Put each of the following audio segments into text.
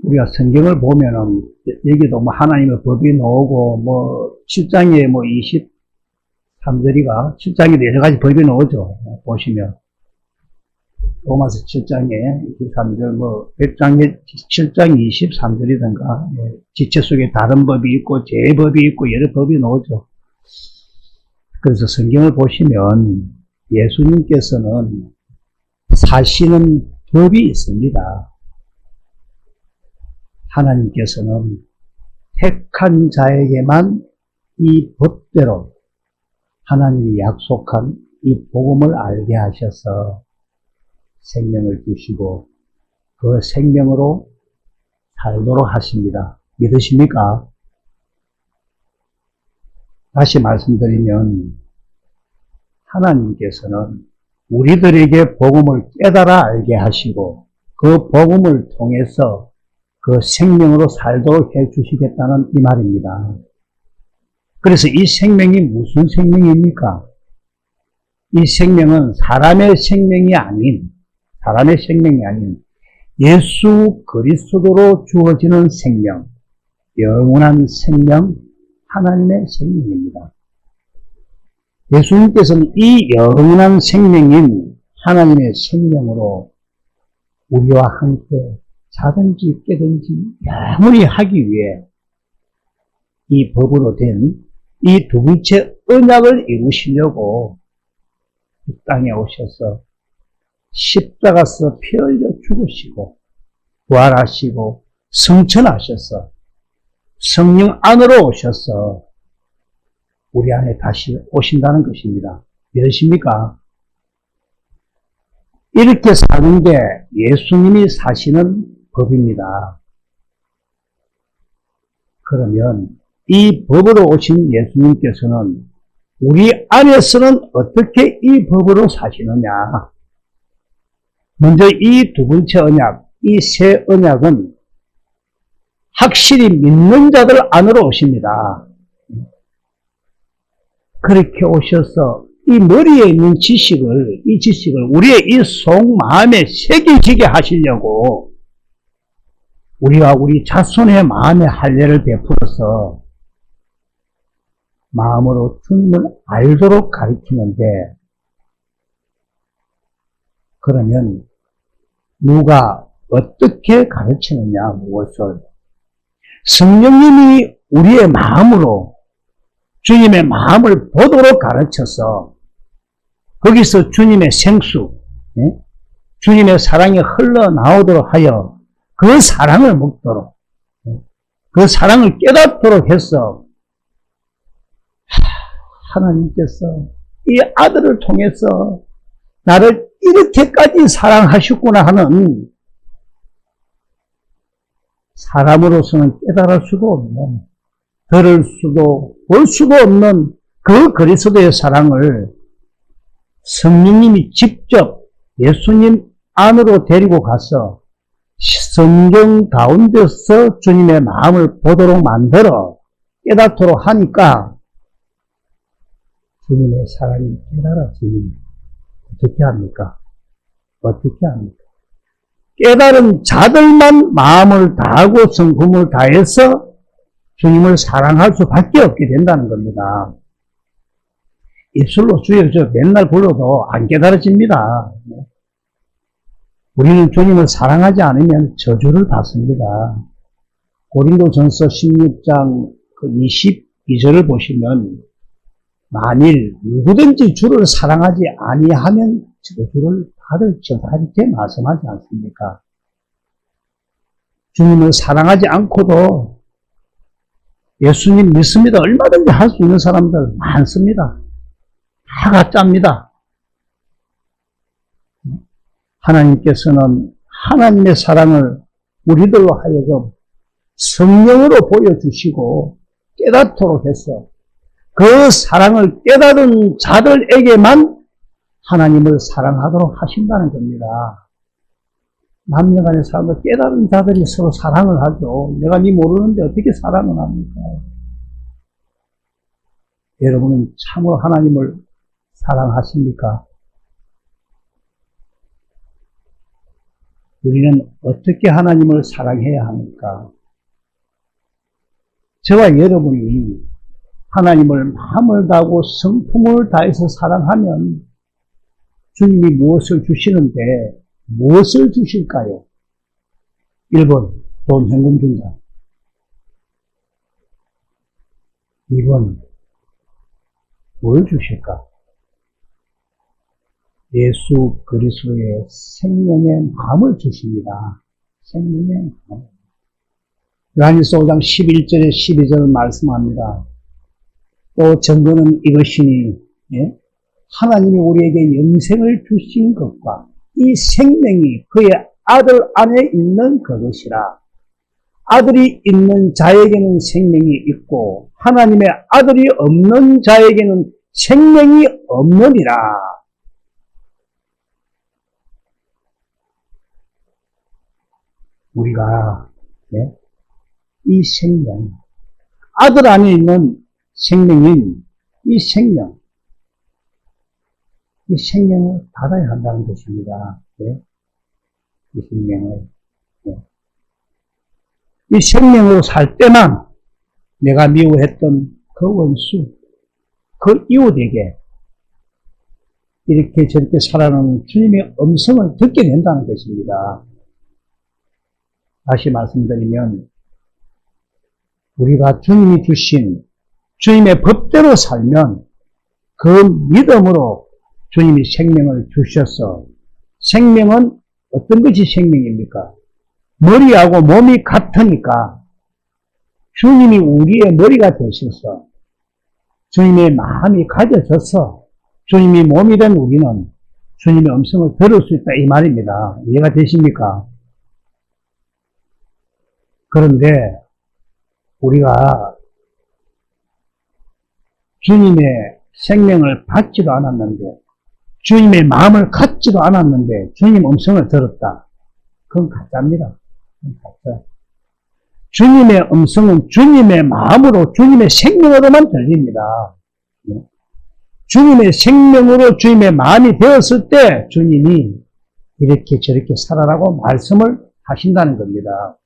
우리가 성경을 보면은, 여기도 뭐 하나님의 법이 나오고, 뭐, 7장에 뭐 23절이가, 7장에도 여러 가지 법이 나오죠. 보시면. 로마서 7장에 23절, 뭐, 100장에 7장 23절이든가, 지체 속에 다른 법이 있고, 제법이 있고, 여러 법이 나오죠. 그래서 성경을 보시면, 예수님께서는 사시는 법이 있습니다. 하나님께서는 택한 자에게만 이 법대로 하나님이 약속한 이 복음을 알게 하셔서 생명을 주시고 그 생명으로 살도록 하십니다. 믿으십니까? 다시 말씀드리면 하나님께서는 우리들에게 복음을 깨달아 알게 하시고 그 복음을 통해서 그 생명으로 살도록 해 주시겠다는 이 말입니다. 그래서 이 생명이 무슨 생명입니까? 이 생명은 사람의 생명이 아닌 예수 그리스도로 주어지는 생명, 영원한 생명, 하나님의 생명입니다. 예수님께서는 이 영원한 생명인 하나님의 생명으로 우리와 함께 자든지 깨든지 영원히 하기 위해 이 법으로 된 이 두 번째 언약을 이루시려고 이 땅에 오셔서 십자가에서 피 흘려 죽으시고 부활하시고 성천하셔서 성령 안으로 오셔서 우리 안에 다시 오신다는 것입니다. 믿으십니까? 이렇게 사는 게 예수님이 사시는 법입니다. 그러면 이 법으로 오신 예수님께서는 우리 안에서는 어떻게 이 법으로 사시느냐? 먼저 이 두 번째 언약, 이 새 언약은 확실히 믿는 자들 안으로 오십니다. 그렇게 오셔서 이 머리에 있는 이 지식을 우리의 이 속마음에 새기시게 하시려고 우리가 우리 자손의 마음에 할례를 베풀어서 마음으로 주님을 알도록 가르치는데, 그러면 누가 어떻게 가르치느냐, 무엇을? 성령님이 우리의 마음으로 주님의 마음을 보도록 가르쳐서 거기서 주님의 생수, 주님의 사랑이 흘러나오도록 하여 그 사랑을 먹도록, 그 사랑을 깨닫도록 해서 하나님께서 이 아들을 통해서 나를 이렇게까지 사랑하셨구나 하는 사람으로서는 깨달을 수도 없는, 들을 수도 볼 수도 없는 그 그리스도의 사랑을 성령님이 직접 예수님 안으로 데리고 가서 성경 가운데서 주님의 마음을 보도록 만들어 깨닫도록 하니까 주님의 사랑이 깨달아지니 어떻게 합니까? 어떻게 합니까? 깨달은 자들만 마음을 다하고 성품을 다해서 주님을 사랑할 수밖에 없게 된다는 겁니다. 입술로 주여 주여 맨날 불러도 안 깨달아집니다. 우리는 주님을 사랑하지 않으면 저주를 받습니다. 고린도전서 16장 22절을 보시면 만일 누구든지 주를 사랑하지 아니하면 저주를 받을지어다 이렇게 말씀하지 않습니까? 주님을 사랑하지 않고도 예수님 믿습니다. 얼마든지 할 수 있는 사람들 많습니다. 다 가짜입니다. 하나님께서는 하나님의 사랑을 우리들로 하여금 성령으로 보여주시고 깨닫도록 해서 그 사랑을 깨달은 자들에게만 하나님을 사랑하도록 하신다는 겁니다. 남녀간의 사랑을 깨달은 자들이 서로 사랑을 하죠. 내가 네 모르는데 어떻게 사랑을 합니까? 여러분은 참으로 하나님을 사랑하십니까? 우리는 어떻게 하나님을 사랑해야 합니까? 저와 여러분이 하나님을 마음을 다하고 성품을 다해서 사랑하면 주님이 무엇을 주시는데 무엇을 주실까요? 1번, 돈 현금 준다. 2번, 뭘 주실까? 예수 그리스도의 생명의 마음을 주십니다. 생명의 마음. 요한일서 5장 11절에 12절을 말씀합니다. 또 증거는 이것이니 하나님이 우리에게 영생을 주신 것과 이 생명이 그의 아들 안에 있는 그것이라. 아들이 있는 자에게는 생명이 있고 하나님의 아들이 없는 자에게는 생명이 없느니라. 우리가 이 생명, 아들 안에 있는 생명인 이 생명을 받아야 한다는 것입니다. 이 생명을. 이 생명으로 살 때만 내가 미워했던 그 원수, 그 이웃에게 이렇게 저렇게 살아가는 주님의 음성을 듣게 된다는 것입니다. 다시 말씀드리면 우리가 주님이 주신 주님의 법대로 살면 그 믿음으로 주님이 생명을 주셔서 생명은 어떤 것이 생명입니까? 머리하고 몸이 같으니까 주님이 우리의 머리가 되셔서 주님의 마음이 가져져서 주님이 몸이 된 우리는 주님의 음성을 들을 수 있다 이 말입니다. 이해가 되십니까? 그런데 우리가 주님의 생명을 받지도 않았는데 주님의 마음을 갖지도 않았는데 주님 음성을 들었다. 그건 가짜입니다. 그건 가짜. 주님의 음성은 주님의 마음으로 주님의 생명으로만 들립니다. 주님의 생명으로 주님의 마음이 되었을 때 주님이 이렇게 저렇게 살아라고 말씀을 하신다는 겁니다.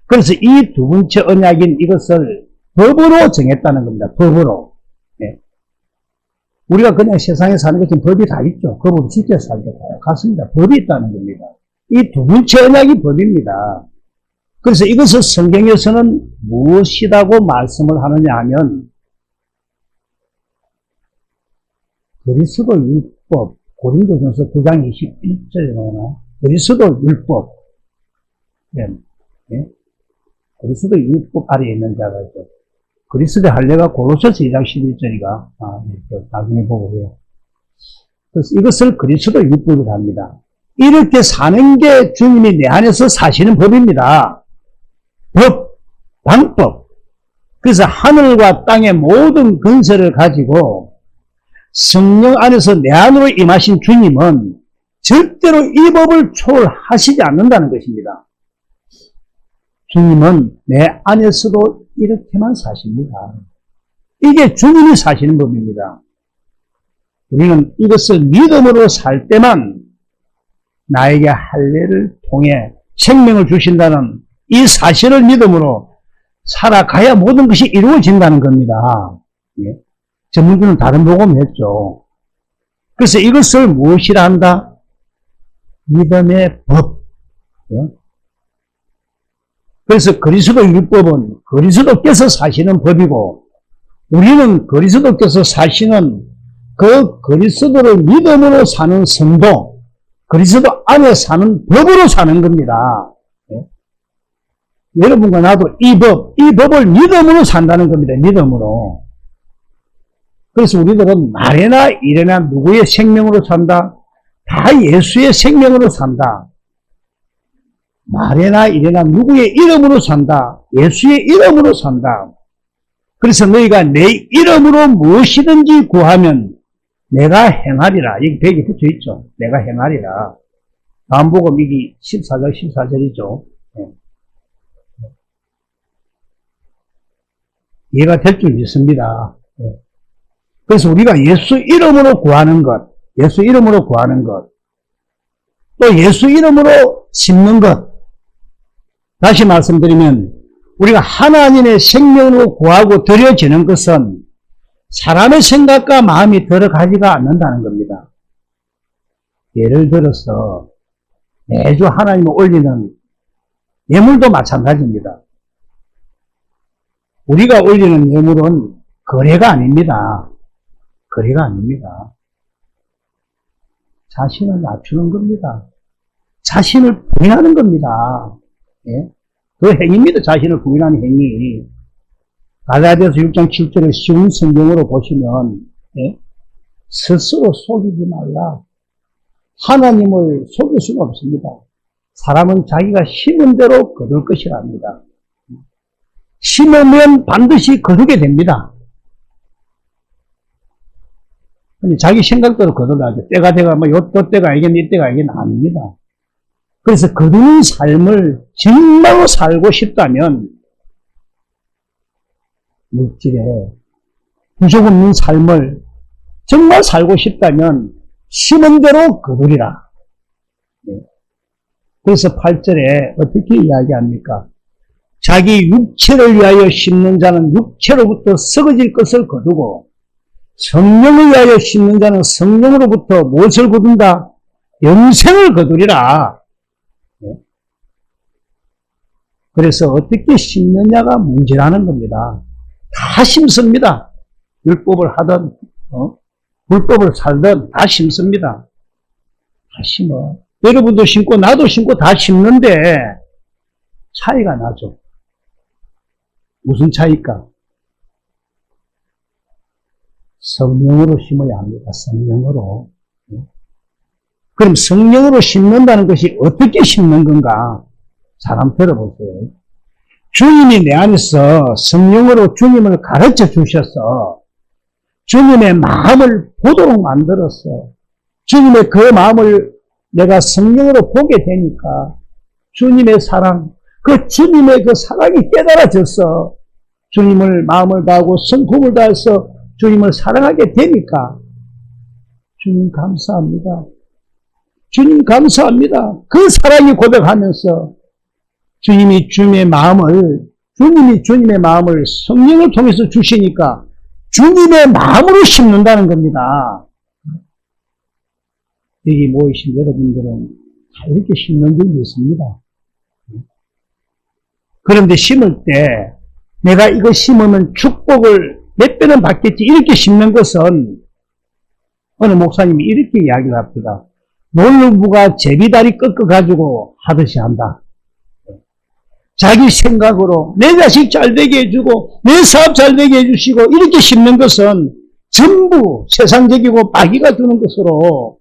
그래서 이 두 번째 언약인 이것을 법으로 정했다는 겁니다. 법으로. 우리가 그냥 세상에 사는 것은 법이 다 있죠. 그 법 직접 살게 다요. 같습니다. 법이 있다는 겁니다. 이 두 번째 언약이 법입니다. 그래서 이것을 성경에서는 무엇이라고 말씀을 하느냐 하면 그리스도 율법, 고린도전서 9장 21절에 나오나 그리스도 율법, 그리스도 율법 아래에 있는 자가 있죠. 그리스도의 할례가 고로새서 2장 11절이가 나중에 보고 해요. 그래서 이것을 그리스도 율법이라고 합니다. 이렇게 사는 게 주님이 내 안에서 사시는 법입니다. 법, 방법. 그래서 하늘과 땅의 모든 근세를 가지고 성령 안에서 내 안으로 임하신 주님은 절대로 이 법을 초월하시지 않는다는 것입니다. 주님은 내 안에서도 이렇게만 사십니다. 이게 주님이 사시는 법입니다. 우리는 이것을 믿음으로 살 때만 나에게 할례를 통해 생명을 주신다는 이 사실을 믿음으로 살아가야 모든 것이 이루어진다는 겁니다. 전문주는 다른 복음을 했죠. 그래서 이것을 무엇이라 한다? 믿음의 법. 그래서 그리스도 율법은 그리스도께서 사시는 법이고 우리는 그리스도께서 사시는 그 그리스도를 믿음으로 사는 성도, 그리스도 안에 사는 법으로 사는 겁니다. 여러분과 나도 이 법을 믿음으로 산다는 겁니다. 믿음으로. 그래서 우리들은 말이나 이래나 누구의 생명으로 산다? 다 예수의 생명으로 산다. 말이나 이래나 누구의 이름으로 산다. 예수의 이름으로 산다. 그래서 너희가 내 이름으로 무엇이든지 구하면 내가 행하리라. 여기 벽에 붙어 있죠. 내가 행하리라. 다음 복음 이기 14절 14절이죠. 이해가 될 줄 믿습니다. 그래서 우리가 예수 이름으로 구하는 것, 예수 이름으로 구하는 것, 또 예수 이름으로 심는 것. 다시 말씀드리면 우리가 하나님의 생명으로 구하고 드려지는 것은 사람의 생각과 마음이 들어가지가 않는다는 겁니다. 예를 들어서 매주 하나님을 올리는 예물도 마찬가지입니다. 우리가 올리는 예물은 거래가 아닙니다. 거래가 아닙니다. 자신을 낮추는 겁니다. 자신을 부인하는 겁니다. 예? 그 행위입니다. 자신을 부인하는 행위. 갈라디아서 6장 7절을 쉬운 성경으로 보시면 예? 스스로 속이지 말라. 하나님을 속일 수가 없습니다. 사람은 자기가 심은 대로 거둘 것이랍니다. 심으면 반드시 거두게 됩니다. 근데 자기 생각대로 거둘라죠. 때가 돼가 요 때가 알겠네, 이때가 알겠네, 아닙니다. 그래서 거두는 삶을 정말로 살고 싶다면 물질에 부족 없는 삶을 정말 살고 싶다면 심은 대로 거두리라. 그래서 8절에 어떻게 이야기합니까? 자기 육체를 위하여 심는 자는 육체로부터 썩어질 것을 거두고 성령을 위하여 심는 자는 성령으로부터 무엇을 거둔다? 영생을 거두리라. 그래서 어떻게 심느냐가 문제라는 겁니다. 다 심습니다. 율법을 하든 불법을 살든 다 심습니다. 다 심어. 여러분도 심고 나도 심고 다 심는데 차이가 나죠. 무슨 차이일까? 성령으로 심어야 합니다. 성령으로. 그럼 성령으로 심는다는 것이 어떻게 심는 건가? 잘 한번 들어보세요. 주님이 내 안에서 성령으로 주님을 가르쳐 주셔서 주님의 마음을 보도록 만들었어. 주님의 그 마음을 내가 성령으로 보게 되니까 주님의 사랑, 그 주님의 그 사랑이 깨달아져서 주님을 마음을 다하고 성품을 다해서 주님을 사랑하게 되니까 주님 감사합니다. 주님 감사합니다. 그 사랑이 고백하면서 주님이 주님의 마음을 성령을 통해서 주시니까 주님의 마음으로 심는다는 겁니다. 여기 모이신 여러분들은 다 이렇게 심는 적이 있습니다. 그런데 심을 때 내가 이거 심으면 축복을 몇 배는 받겠지 이렇게 심는 것은 어느 목사님이 이렇게 이야기를 합니다. 놀부가 제비다리 꺾어가지고 하듯이 한다. 자기 생각으로 내 자식 잘되게 해주고 내 사업 잘되게 해주시고 이렇게 심는 것은 전부 세상적이고 마귀가 주는 것으로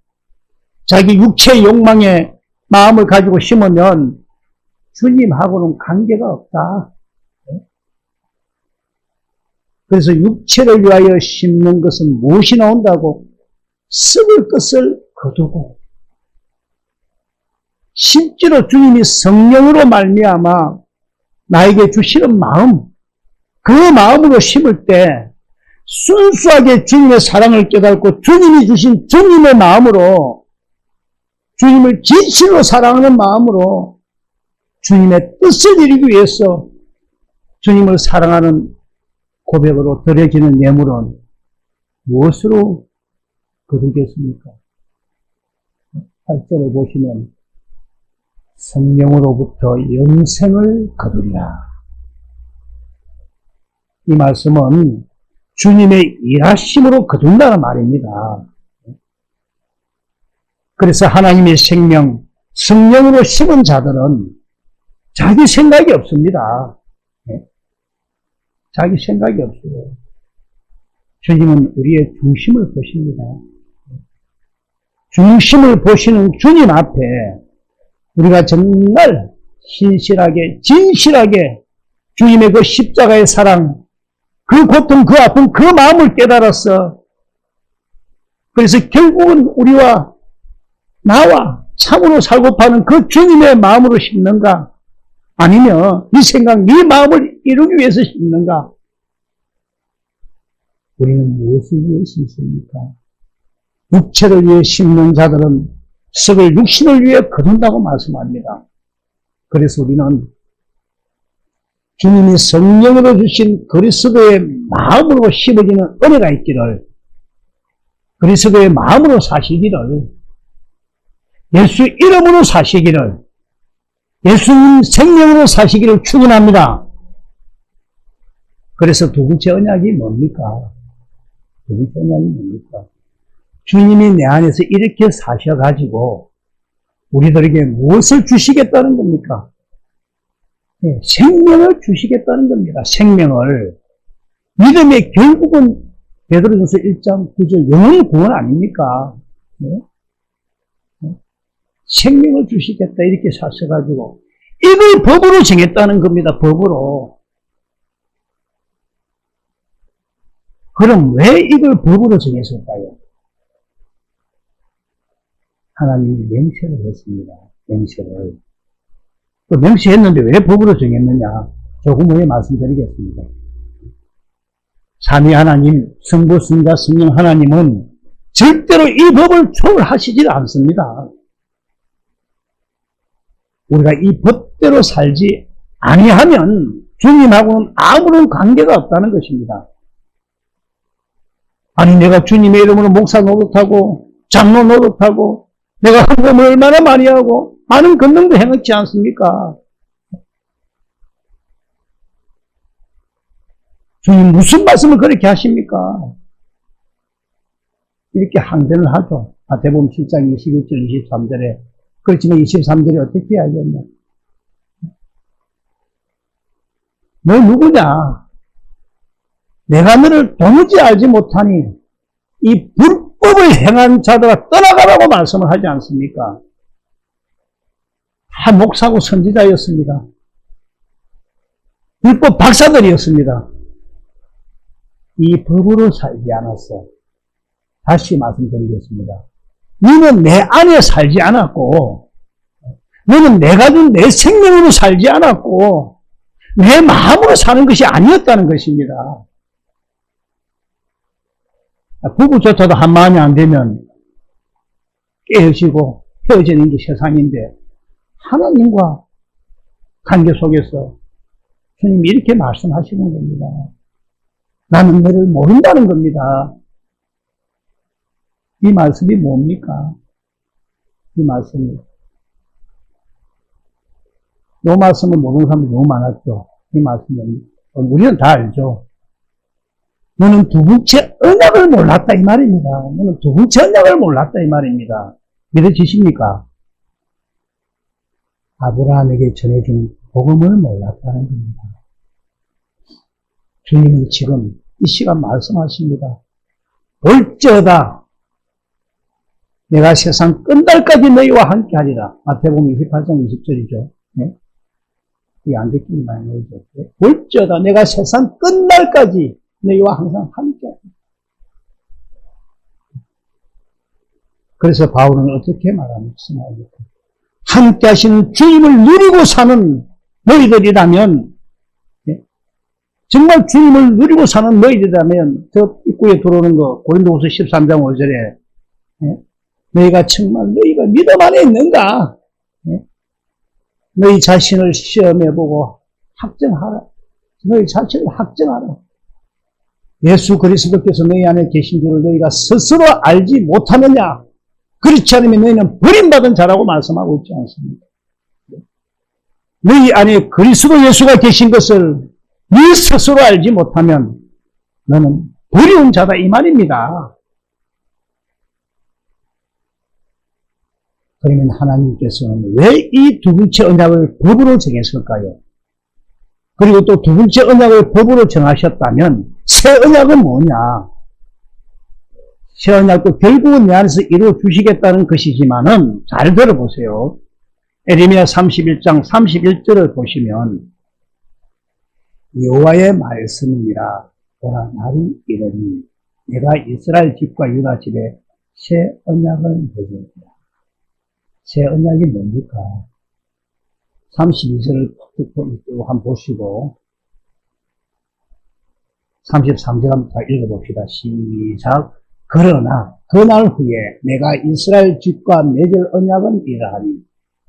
자기 육체의 욕망에 마음을 가지고 심으면 주님하고는 관계가 없다. 그래서 육체를 위하여 심는 것은 무엇이 나온다고? 썩을 것을 거두고 실제로 주님이 성령으로 말미암아 나에게 주시는 마음, 그 마음으로 심을 때 순수하게 주님의 사랑을 깨닫고 주님이 주신 주님의 마음으로 주님을 진실로 사랑하는 마음으로 주님의 뜻을 이루기 위해서 주님을 사랑하는 고백으로 드려지는 예물은 무엇으로 거두겠습니까? 8절에 보시면 성령으로부터 영생을 거두리라. 이 말씀은 주님의 일하심으로 거둔다는 말입니다. 그래서 하나님의 생명, 성령으로 심은 자들은 자기 생각이 없습니다. 자기 생각이 없어요. 주님은 우리의 중심을 보십니다. 중심을 보시는 주님 앞에 우리가 정말 신실하게, 진실하게 주님의 그 십자가의 사랑, 그 고통, 그 아픔, 그 마음을 깨달았어. 그래서 결국은 우리와 나와 참으로 살고파는 그 주님의 마음으로 심는가? 아니면 이 생각, 이 마음을 이루기 위해서 심는가? 우리는 무엇을 위해 심습니까? 육체를 위해 심는 자들은 썩을 육신을 위해 거둔다고 말씀합니다. 그래서 우리는 주님이 성령으로 주신 그리스도의 마음으로 심어지는 은혜가 있기를, 그리스도의 마음으로 사시기를, 예수 이름으로 사시기를, 예수님 생명으로 사시기를 축원합니다. 그래서 두 번째 언약이 뭡니까? 두 번째 언약이 뭡니까? 주님이 내 안에서 이렇게 사셔가지고 우리들에게 무엇을 주시겠다는 겁니까? 네, 생명을 주시겠다는 겁니다. 생명을. 믿음의 결국은 베드로전서 1장 9절 영혼 구원 아닙니까? 네? 네? 생명을 주시겠다 이렇게 사셔가지고 이걸 법으로 정했다는 겁니다. 법으로. 그럼 왜 이걸 법으로 정했을까요? 하나님이 맹세를 했습니다. 맹세를. 또 맹세했는데 왜 법으로 정했느냐? 조금 후에 말씀드리겠습니다. 삼위 하나님, 성부, 성자, 성령 하나님은 절대로 이 법을 초월하시지 않습니다. 우리가 이 법대로 살지 아니하면 주님하고는 아무런 관계가 없다는 것입니다. 아니 내가 주님의 이름으로 목사 노릇하고 장로 노릇하고 내가 헌금을 얼마나 많이 하고 많은 권능도 행했지 않습니까? 주님 무슨 말씀을 그렇게 하십니까? 이렇게 항변을 하죠. 마태복음 7장 21절 23절에. 그렇지만 23절에 어떻게 해야겠냐? 너 누구냐? 내가 너를 도무지 알지 못하니 이 불법을 행한 자들아 떠나가라고 말씀을 하지 않습니까? 다 목사고 선지자였습니다. 불법 박사들이었습니다. 이 법으로 살지 않았어. 다시 말씀드리겠습니다. 너는 내 안에 살지 않았고, 너는 내가 준 내 생명으로 살지 않았고, 내 마음으로 사는 것이 아니었다는 것입니다. 부부조차도 한마음이 안 되면 깨어지고 헤어지는 게 세상인데, 하나님과 관계 속에서 주님이 이렇게 말씀하시는 겁니다. 나는 너를 모른다는 겁니다. 이 말씀이 뭡니까? 이 말씀이. 이 말씀을 모르는 사람이 너무 많았죠. 이 말씀은. 우리는 다 알죠. 너는 두 번째 언약을 몰랐다 이 말입니다. 너는 두 번째 언약을 몰랐다 이 말입니다. 믿어지십니까? 아브라함에게 전해준 복음을 몰랐다는 겁니다. 주님은 지금 이 시간 말씀하십니다. 볼지어다 내가 세상 끝날까지 너희와 함께 하리라. 마태복음 28장 20절이죠. 네? 이게 안 듣기는 많이 나오죠. 볼지어다 내가 세상 끝날까지 너희와 항상 함께 하리라. 그래서 바울은 어떻게 말합니까? 함께 하시는 주님을 누리고 사는 너희들이라면, 정말 주님을 누리고 사는 너희들이라면, 저 입구에 들어오는 거, 고린도후서 13장 5절에, 너희가 정말 너희가 믿음 안에 있는가? 너희 자신을 시험해보고 확정하라. 너희 자신을 확정하라. 예수 그리스도께서 너희 안에 계신 줄을 너희가 스스로 알지 못하느냐? 그렇지 않으면 너희는 버림받은 자라고 말씀하고 있지 않습니까? 너희 안에 그리스도 예수가 계신 것을 네 스스로 알지 못하면 너는 버리운 자다 이 말입니다. 그러면 하나님께서는 왜 이 두 번째 언약을 법으로 정했을까요? 그리고 또 두 번째 언약을 법으로 정하셨다면 새 언약은 뭐냐? 새 언약도 결국은 내 안에서 이루어 주시겠다는 것이지만은 잘 들어보세요. 에레미야 31장 31절을 보시면 여호와의 말씀이니라 보라 날이 이르니 내가 이스라엘 집과 유다 집에 새 언약을 맺으리라. 새 언약이 뭡니까? 32절을 한번 보시고 33절 한번 다 읽어봅시다. 시작. 그러나 그날 후에 내가 이스라엘 집과 맺을 언약은 이러하니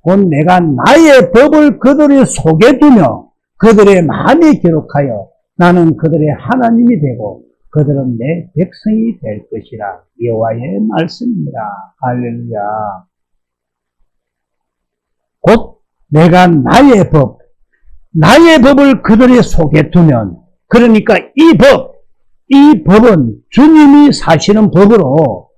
곧 내가 나의 법을 그들의 속에 두며 그들의 마음에 기록하여 나는 그들의 하나님이 되고 그들은 내 백성이 될 것이라. 여호와의 말씀입니다. 할렐루야. 곧 내가 나의 법을 그들의 속에 두면, 그러니까 이 법은 주님이 사시는 법으로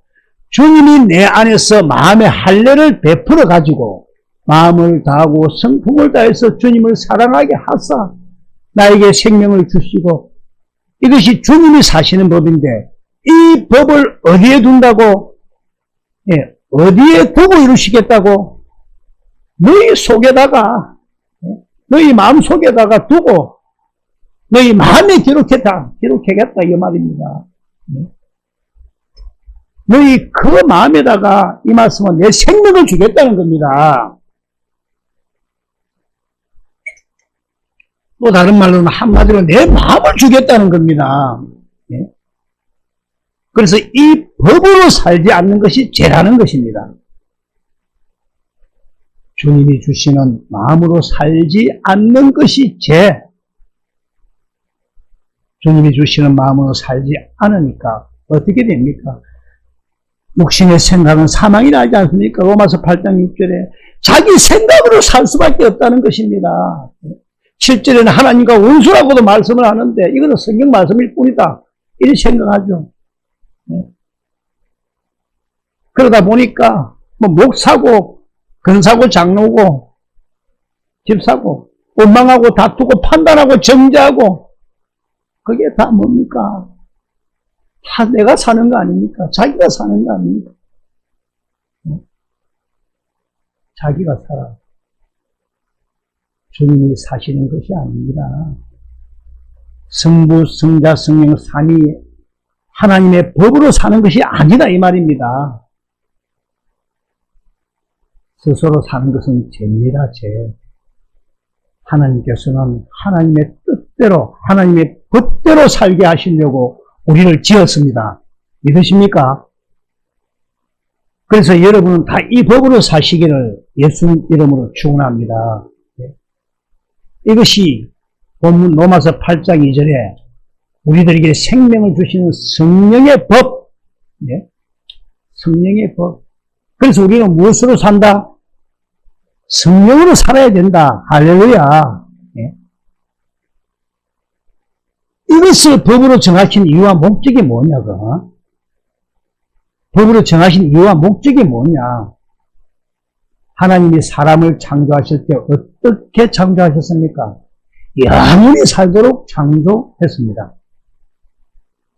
주님이 내 안에서 마음의 할례를 베풀어 가지고 마음을 다하고 성품을 다해서 주님을 사랑하게 하사 나에게 생명을 주시고, 이것이 주님이 사시는 법인데 이 법을 어디에 둔다고? 어디에 두고 이루시겠다고? 너희 속에다가, 너희 마음 속에다가 두고 너희 마음에 기록하겠다 이 말입니다. 너희 그 마음에다가 이 말씀은 내 생명을 주겠다는 겁니다. 또 다른 말로는 한마디로 내 마음을 주겠다는 겁니다. 그래서 이 법으로 살지 않는 것이 죄라는 것입니다. 주님이 주시는 마음으로 살지 않는 것이 죄. 주님이 주시는 마음으로 살지 않으니까 어떻게 됩니까? 육신의 생각은 사망이라 하지 않습니까? 로마서 8장 6절에 자기 생각으로 살 수밖에 없다는 것입니다. 7절에는 하나님과 원수라고도 말씀을 하는데 이거는 성경 말씀일 뿐이다, 이렇게 생각하죠. 그러다 보니까 목 사고 건 사고 장로고 집 사고 원망하고 다투고 판단하고 정죄하고, 그게 다 뭡니까? 다 내가 사는 거 아닙니까? 자기가 사는 거 아닙니까? 자기가 살아. 주님이 사시는 것이 아닙니다. 성부, 성자, 성령, 삼위 하나님의 법으로 사는 것이 아니다 이 말입니다. 스스로 사는 것은 죄입니다. 죄. 하나님께서는 하나님의 뜻대로, 하나님의 법대로 살게 하시려고 우리를 지었습니다. 믿으십니까? 그래서 여러분은 다 이 법으로 사시기를 예수님 이름으로 축원합니다. 이것이 본문 로마서 8장 2절에 우리들에게 생명을 주시는 성령의 법, 성령의 법. 그래서 우리는 무엇으로 산다? 성령으로 살아야 된다. 할렐루야. 이것을 법으로 정하신 이유와 목적이 뭐냐고? 법으로 정하신 이유와 목적이 뭐냐? 하나님이 사람을 창조하실 때 어떻게 창조하셨습니까? 영원히 살도록 창조했습니다.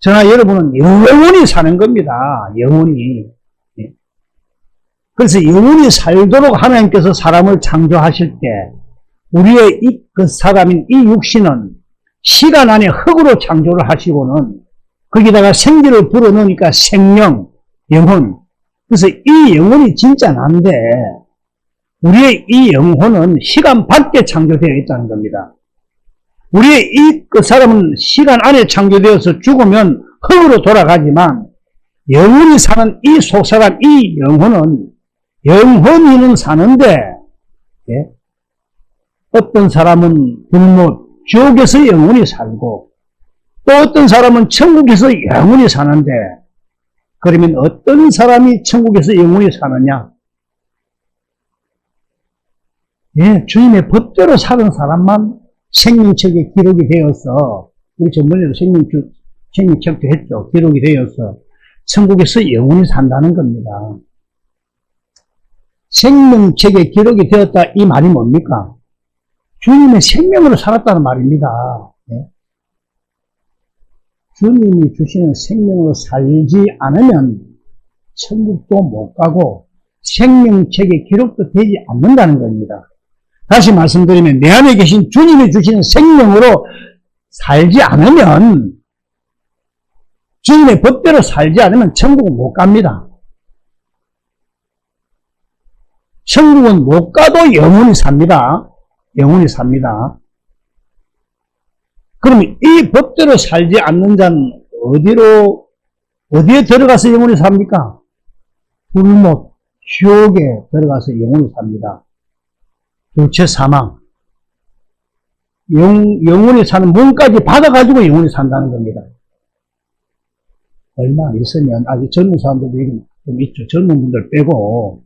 저나 여러분은 영원히 사는 겁니다. 영원히. 그래서 영원히 살도록 하나님께서 사람을 창조하실 때 우리의 그 사람인 이 육신은 시간 안에 흙으로 창조를 하시고는 거기다가 생기를 불어넣으니까 생명, 영혼. 그래서 이 영혼이 진짜 난데 우리의 이 영혼은 시간 밖에 창조되어 있다는 겁니다. 우리의 그 사람은 시간 안에 창조되어서 죽으면 흙으로 돌아가지만 영혼이 사는 이 속사람, 이 영혼은 영혼이는 사는데, 어떤 사람은 불못, 지옥에서 영혼이 살고 또 어떤 사람은 천국에서 영혼이 사는데, 그러면 어떤 사람이 천국에서 영혼이 사느냐? 주님의 법대로 사는 사람만 생명책에 기록이 되어서, 우리 전번에도 생명책도 했죠. 기록이 되어서 천국에서 영혼이 산다는 겁니다. 생명책에 기록이 되었다 이 말이 뭡니까? 주님의 생명으로 살았다는 말입니다. 주님이 주시는 생명으로 살지 않으면 천국도 못 가고 생명책에 기록도 되지 않는다는 겁니다. 다시 말씀드리면 내 안에 계신 주님이 주시는 생명으로 살지 않으면, 주님의 법대로 살지 않으면 천국은 못 갑니다. 천국은 못 가도 영원히 삽니다. 영원히 삽니다. 그러면 이 법대로 살지 않는 자는 어디로 어디에 들어가서 영원히 삽니까? 불못, 지옥에 들어가서 영원히 삽니다. 둘째 사망. 영원히 사는 몸까지 받아가지고 영원히 산다는 겁니다. 얼마 있으면, 아직 젊은 사람들도 여기 좀 있죠. 젊은 분들 빼고,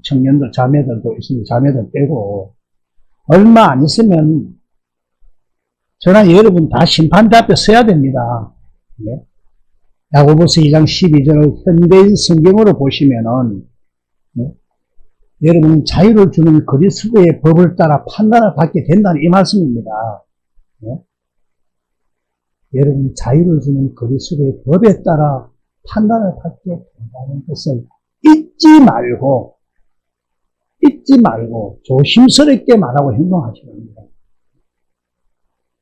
청년들, 자매들도 있으면 자매들 빼고, 얼마 안 있으면, 저나 여러분 다 심판대 앞에 서야 됩니다. 네? 야고보서 2장 12절을 현대인 성경으로 보시면은, 네? 여러분 자유를 주는 그리스도의 법을 따라 판단을 받게 된다는 이 말씀입니다. 네? 여러분 자유를 주는 그리스도의 법에 따라 판단을 받게 된다는 것을 잊지 말고 조심스럽게 말하고 행동하셔야 합니다.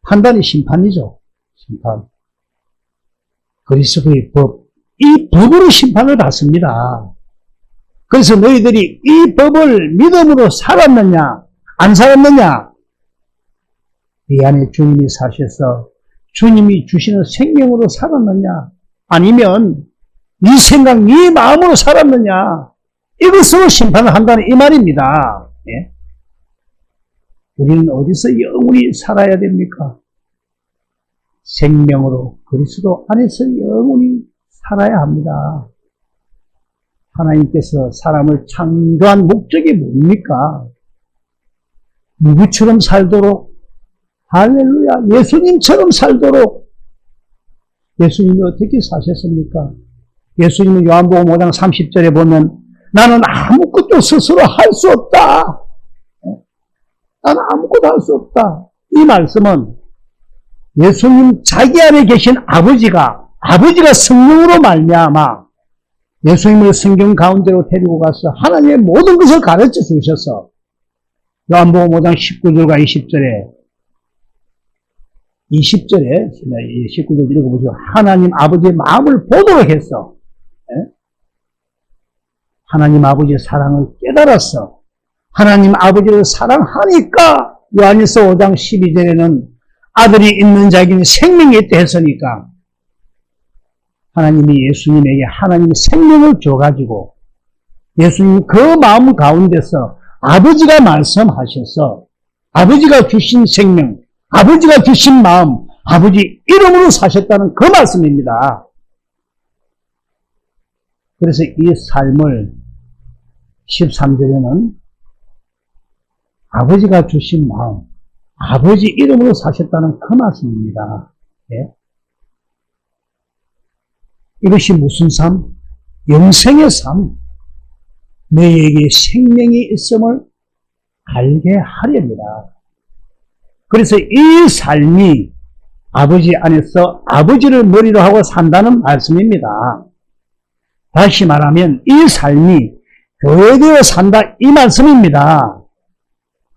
판단이 심판이죠. 심판. 그리스도의 법, 이 법으로 심판을 받습니다. 그래서 너희들이 이 법을 믿음으로 살았느냐, 안 살았느냐? 네 안에 주님이 사셔서 주님이 주시는 생명으로 살았느냐? 아니면 네 생각, 네 마음으로 살았느냐? 이것으로 심판을 한다는 이 말입니다. 예? 우리는 어디서 영원히 살아야 됩니까? 생명으로 그리스도 안에서 영원히 살아야 합니다. 하나님께서 사람을 창조한 목적이 뭡니까? 누구처럼 살도록? 할렐루야! 예수님처럼 살도록! 예수님이 어떻게 사셨습니까? 예수님은 요한복음 5장 30절에 보면 나는 아무것도 스스로 할 수 없다. 나는 아무것도 할 수 없다. 이 말씀은 예수님 자기 안에 계신 아버지가 성령으로 말미암아 예수님을 성경 가운데로 데리고 가서 하나님의 모든 것을 가르쳐 주셔서 요한복음 5장 19절과 20절에 19절 읽어보시고 하나님 아버지의 마음을 보도록 했어. 하나님 아버지의 사랑을 깨달았어. 하나님 아버지를 사랑하니까 요한일서 5장 12절에는 아들이 있는 자에게는 생명이 있다 했으니까 하나님이 예수님에게 하나님의 생명을 줘가지고 예수님 그 마음 가운데서 아버지가 말씀하셔서 아버지가 주신 생명, 아버지가 주신 마음, 아버지 이름으로 사셨다는 그 말씀입니다. 그래서 이 삶을 13절에는 아버지가 주신 마음, 아버지 이름으로 사셨다는 그 말씀입니다. 예? 이것이 무슨 삶? 영생의 삶. 너희에게 생명이 있음을 알게 하렵니다. 그래서 이 삶이 아버지 안에서 아버지를 머리로 하고 산다는 말씀입니다. 다시 말하면 이 삶이 교회되어 산다 이 말씀입니다.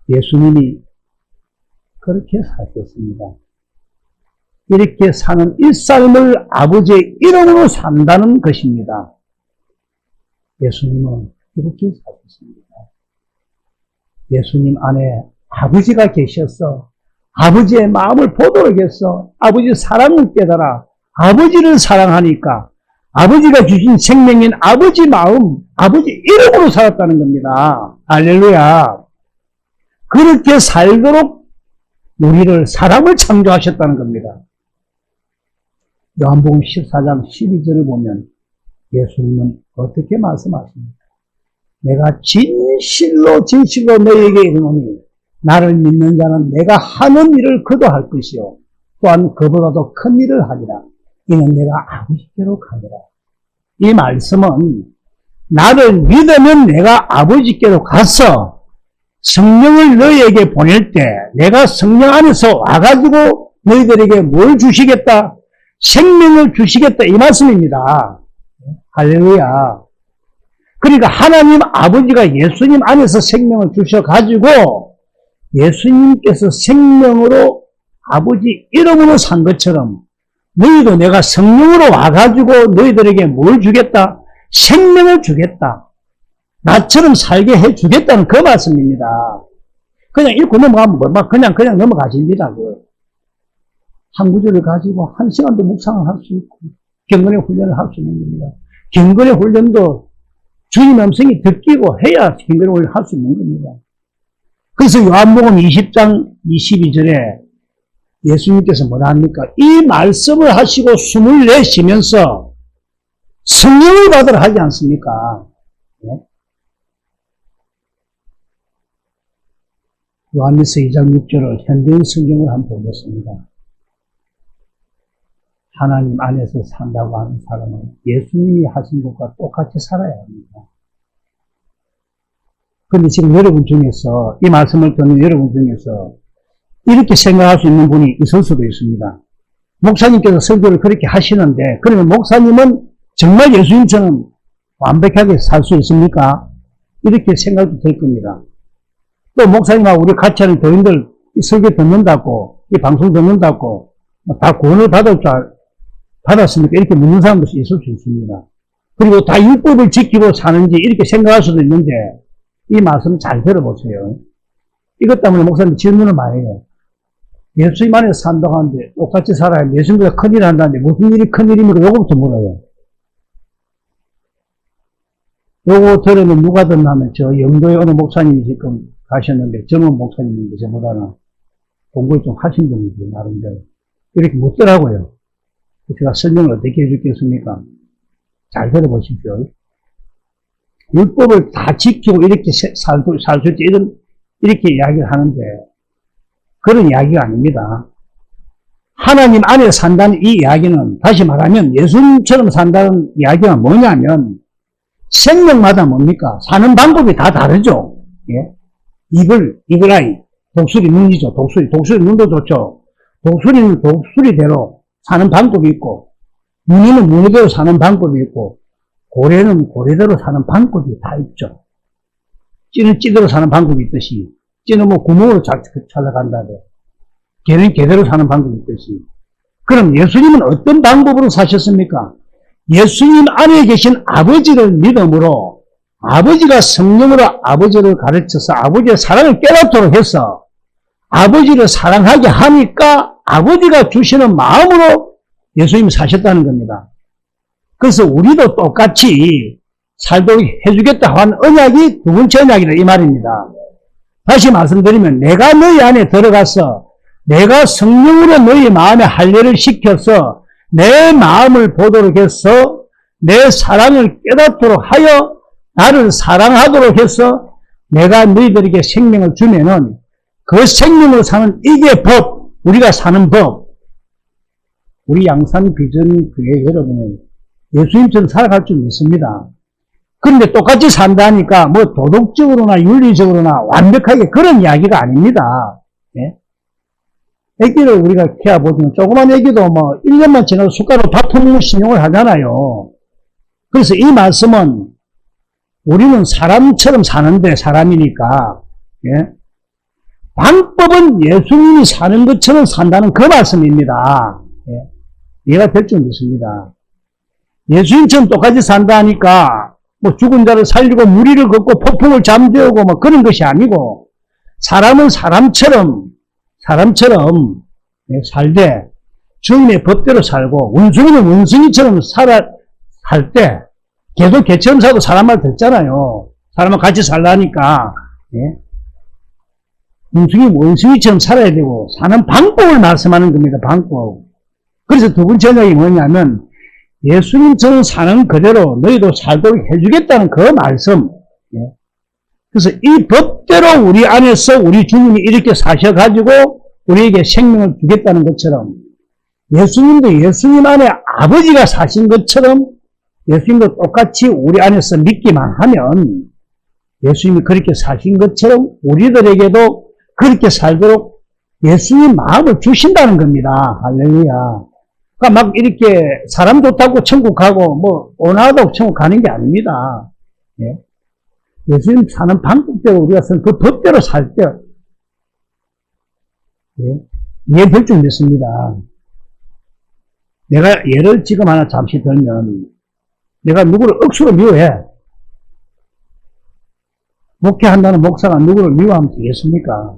예수님이 그렇게 사셨습니다. 이렇게 사는 이 삶을 아버지의 이름으로 산다는 것입니다. 예수님은 이렇게 사셨습니다. 예수님 안에 아버지가 계셔서 아버지의 마음을 보도록 해서 아버지의 사랑을 깨달아 아버지를 사랑하니까 아버지가 주신 생명인 아버지 마음, 아버지 이름으로 살았다는 겁니다. 할렐루야. 그렇게 살도록 우리를 사람을 창조하셨다는 겁니다. 요한복음 14장 12절을 보면 예수님은 어떻게 말씀하십니까? 내가 진실로 너희에게 이르노니 나를 믿는 자는 내가 하는 일을 그도 할 것이요 또한 그보다도 큰 일을 하리라. 이는 내가 아버지께로 가리라. 이 말씀은 나를 믿으면 내가 아버지께로 가서 성령을 너희에게 보낼 때 내가 성령 안에서 와가지고 너희들에게 뭘 주시겠다? 생명을 주시겠다 이 말씀입니다. 할렐루야. 그러니까 하나님 아버지가 예수님 안에서 생명을 주셔가지고 예수님께서 생명으로 아버지 이름으로 산 것처럼 너희도 내가 성령으로 와가지고 너희들에게 뭘 주겠다? 생명을 주겠다. 나처럼 살게 해주겠다는 그 말씀입니다. 그냥 읽고 넘어가면 그냥 넘어가십니다. 한 구절을 가지고 한 시간도 묵상을 할 수 있고 경건의 훈련을 할 수 있는 겁니다. 경건의 훈련도 주님 음성이 듣기고 해야 경건의 훈련을 할 수 있는 겁니다. 그래서 요한복음 20장 22절에 예수님께서 뭐라 합니까? 이 말씀을 하시고 숨을 내쉬면서 성령을 받으라 하지 않습니까? 네? 요한일서 2장 6절을 현대인 성경을 한번 보겠습니다. 하나님 안에서 산다고 하는 사람은 예수님이 하신 것과 똑같이 살아야 합니다. 그런데 지금 여러분 중에서, 이 말씀을 듣는 여러분 중에서 이렇게 생각할 수 있는 분이 있을 수도 있습니다. 목사님께서 설교를 그렇게 하시는데, 그러면 목사님은 정말 예수님처럼 완벽하게 살 수 있습니까? 이렇게 생각도 들 겁니다. 또 목사님하고 우리 같이 하는 교인들 이 설교 듣는다고, 이 방송 듣는다고 다 구원을 받았습니까? 이렇게 묻는 사람도 있을 수 있습니다. 그리고 다 율법을 지키고 사는지 이렇게 생각할 수도 있는데, 이 말씀 잘 들어보세요. 이것 때문에 목사님 질문을 많이 해요. 예수님 안에서 산다고 하는데 똑같이 살아야 예수님보다 큰일 한다는데 무슨 일이 큰일입니까? 요거부터 물어요. 요거 들으면 누가 듣냐면 저 영도에 어느 목사님이 지금 가셨는데 젊은 목사님인데 저보다는 공부를 좀 하신 분이죠. 나름대로. 이렇게 묻더라고요. 제가 설명을 어떻게 해주겠습니까? 잘 들어보십시오. 율법을 다 지키고 이렇게 살 수 있지, 이렇게 이야기를 하는데, 그런 이야기가 아닙니다. 하나님 안에 산다는 이 이야기는, 다시 말하면 예수님처럼 산다는 이야기가 뭐냐면, 생명마다 뭡니까? 사는 방법이 다 다르죠. 예? 이글아이, 독수리 눈이죠. 독수리 눈도 좋죠. 독수리는 독수리대로 사는 방법이 있고, 무늬는 무늬대로 사는 방법이 있고, 고래는 고래대로 사는 방법이 다 있죠. 찌는 찌대로 사는 방법이 있듯이, 찌는 뭐 구멍으로 찾아간다대. 개는 개대로 사는 방법이 있듯이. 그럼 예수님은 어떤 방법으로 사셨습니까? 예수님 안에 계신 아버지를 믿음으로, 아버지가 성령으로 아버지를 가르쳐서 아버지의 사랑을 깨닫도록 해서 아버지를 사랑하게 하니까 아버지가 주시는 마음으로 예수님이 사셨다는 겁니다. 그래서 우리도 똑같이 살도록 해주겠다 한 언약이 두 번째 언약이다 이 말입니다. 다시 말씀드리면 내가 너희 안에 들어가서 내가 성령으로 너희 마음에 할례를 시켜서 내 마음을 보도록 해서 내 사랑을 깨닫도록 하여 나를 사랑하도록 해서 내가 너희들에게 생명을 주면은 그 생명으로 사는 이게 법, 우리가 사는 법. 우리 양산 비전 교회 여러분은 예수님처럼 살아갈 줄 믿습니다. 그런데 똑같이 산다니까 뭐 도덕적으로나 윤리적으로나 완벽하게 그런 이야기가 아닙니다. 예? 애기를 우리가 키워보면 조그만 애기도 뭐 1년만 지나도 숟가락으로 밥 터먹는 신용을 하잖아요. 그래서 이 말씀은 우리는 사람처럼 사는데 사람이니까 예? 방법은 예수님이 사는 것처럼 산다는 그 말씀입니다. 예? 이해가 될 줄 믿습니다. 예수님처럼 똑같이 산다 하니까 뭐 죽은 자를 살리고 무리를 걷고 폭풍을 잠재우고 뭐 그런 것이 아니고 사람은 사람처럼 살되 주님의 법대로 살고 원숭이는 원숭이처럼 살 때 개도 개처럼 살고 사람 말 듣잖아요. 사람과 같이 살라니까 예? 원숭이처럼 살아야 되고 사는 방법을 말씀하는 겁니다. 방법. 그래서 두 번째 언약이 뭐냐면 예수님처럼 사는 그대로 너희도 살도록 해주겠다는 그 말씀. 예. 그래서 이 법대로 우리 안에서 우리 주님이 이렇게 사셔가지고 우리에게 생명을 주겠다는 것처럼 예수님도 예수님 안에 아버지가 사신 것처럼 예수님도 똑같이 우리 안에서 믿기만 하면 예수님이 그렇게 사신 것처럼 우리들에게도 그렇게 살도록 예수님 마음을 주신다는 겁니다. 할렐루야. 그러니까 막 이렇게 사람 좋다고 천국 가고 뭐 온화하다고 천국 가는 게 아닙니다. 예? 예수님 사는 방법대로 우리가 쓴 그 법대로 살 때 예? 이해될 줄 믿습니다. 내가 예를 지금 하나 잠시 들면 내가 누구를 억수로 미워해. 목회한다는 목사가 누구를 미워하면 되겠습니까?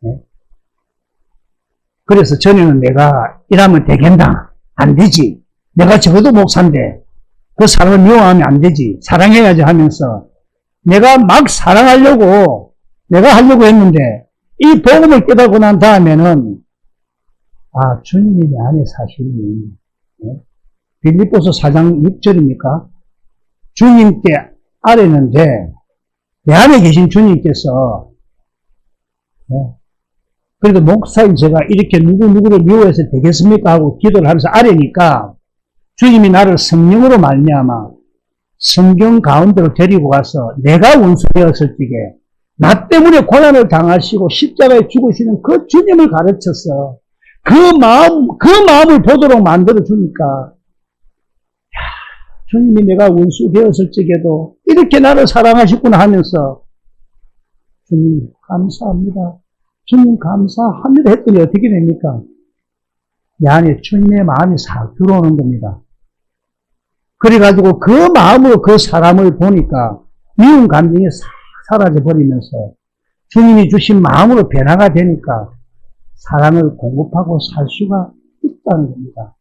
예? 그래서 전에는 내가 이러면 되겠나? 안 되지. 내가 적어도 목사인데 그 사람을 미워하면 안 되지. 사랑해야지 하면서 내가 막 사랑하려고 내가 하려고 했는데 이 복음을 깨닫고 난 다음에는 주님이 내 안에 사시니 빌립보서 4장 6절입니까? 주님께 아뢰는데 내 안에 계신 주님께서 그래도 목사인 제가 이렇게 누구누구를 미워해서 되겠습니까? 하고 기도를 하면서 아뢰니까 주님이 나를 성령으로 말미암아 성경 가운데로 데리고 가서 내가 원수 되었을 적에 나 때문에 고난을 당하시고 십자가에 죽으시는 그 주님을 가르쳐서 그 마음을 보도록 만들어 주니까 주님이 내가 원수 되었을 적에도 이렇게 나를 사랑하셨구나 하면서 주님 감사합니다. 주님 감사합니다 했더니 어떻게 됩니까? 내 안에 주님의 마음이 싹 들어오는 겁니다. 그래가지고 그 마음으로 그 사람을 보니까 미운 감정이 싹 사라져버리면서 주님이 주신 마음으로 변화가 되니까 사랑을 공급하고 살 수가 있다는 겁니다.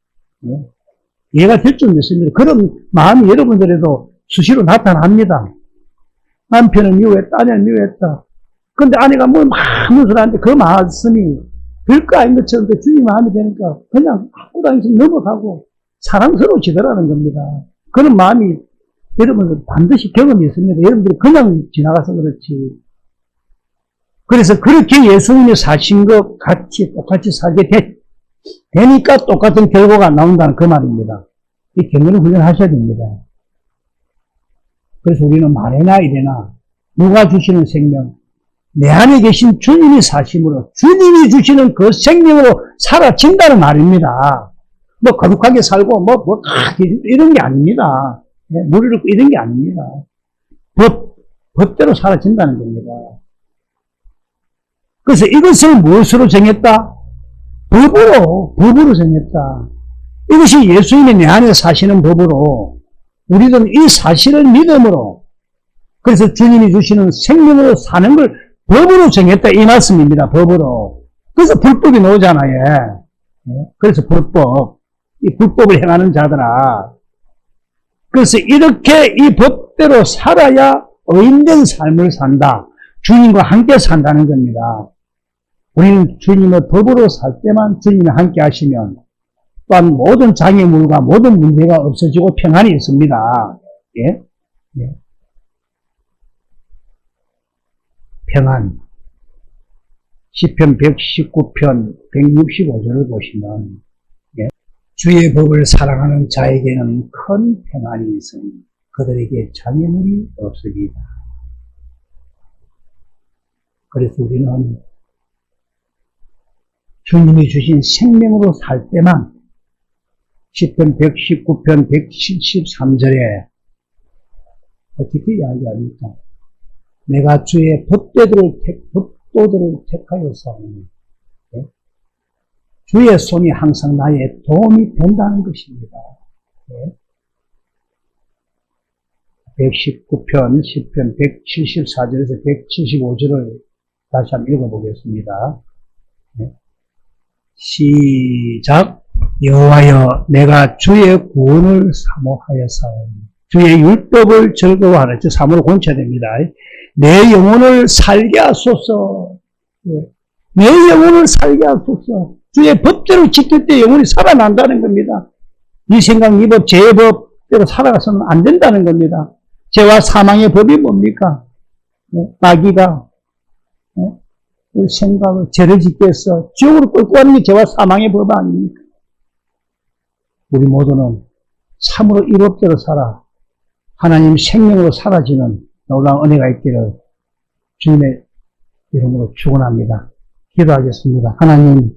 이해가 될 줄 믿습니다. 그런 마음이 여러분들에도 수시로 나타납니다. 남편을 미워했다, 아내를 미워했다. 근데 아내가 뭐 아무 소리 하는데 그 말씀이 별거 아닌 것처럼 주님 마음이 되니까 그냥 갖고 다니면서 넘어가고 사랑스러워지더라는 겁니다. 그런 마음이 여러분들 반드시 경험이 있습니다. 여러분들이 그냥 지나가서 그렇지. 그래서 그렇게 예수님이 사신 것 같이 똑같이 살게 되니까 똑같은 결과가 나온다는 그 말입니다. 이 견고를 훈련하셔야 됩니다. 그래서 우리는 말해나 이래나 누가 주시는 생명, 내 안에 계신 주님이 사심으로 주님이 주시는 그 생명으로 사라진다는 말입니다. 뭐 거룩하게 살고 이런 게 아닙니다. 무리를 이런 게 아닙니다. 법대로 사라진다는 겁니다. 그래서 이것을 무엇으로 정했다? 법으로 정했다. 이것이 예수님이 내 안에 사시는 법으로 우리는 이 사실을 믿음으로 그래서 주님이 주시는 생명으로 사는 걸 법으로 정했다 이 말씀입니다. 법으로. 그래서 불법이 나오잖아요. 그래서 불법. 이 불법을 행하는 자들아. 그래서 이렇게 이 법대로 살아야 의인된 삶을 산다. 주님과 함께 산다는 겁니다. 우리는 주님의 법으로 살 때만 주님이 함께 하시면 또한 모든 장애물과 모든 문제가 없어지고 평안이 있습니다. 예? 평안. 시편 119편 165절을 보시면 주의 법을 사랑하는 자에게는 큰 평안이 있으니 그들에게 장애물이 없으리다. 그래서 우리는 주님이 주신 생명으로 살 때만 시편 119편 173절에 어떻게 이야기합니까? 내가 주의 법도들을 택하여 싸우니 주의 손이 항상 나의 도움이 된다는 것입니다. 119편, 시편 174절에서 175절을 다시 한번 읽어보겠습니다. 시작. 여호와여 내가 주의 구원을 사모하였사오니 주의 율법을 즐거워하라. 저 사모를 고쳐야 됩니다. 내 영혼을 살게 하소서. 내 영혼을 살게 하소서. 주의 법대로 지킬 때 영혼이 살아난다는 겁니다. 이 생각, 이 법, 제 법대로 살아가서는 안 된다는 겁니다. 죄와 사망의 법이 뭡니까? 마귀가 우리 생각을 죄를 짓게 해서 지옥으로 끌고 가는 게 죄와 사망의 법 아닙니까? 우리 모두는 참으로 이 법대로 살아 하나님 생명으로 사라지는 놀라운 은혜가 있기를 주님의 이름으로 축원합니다. 기도하겠습니다. 하나님,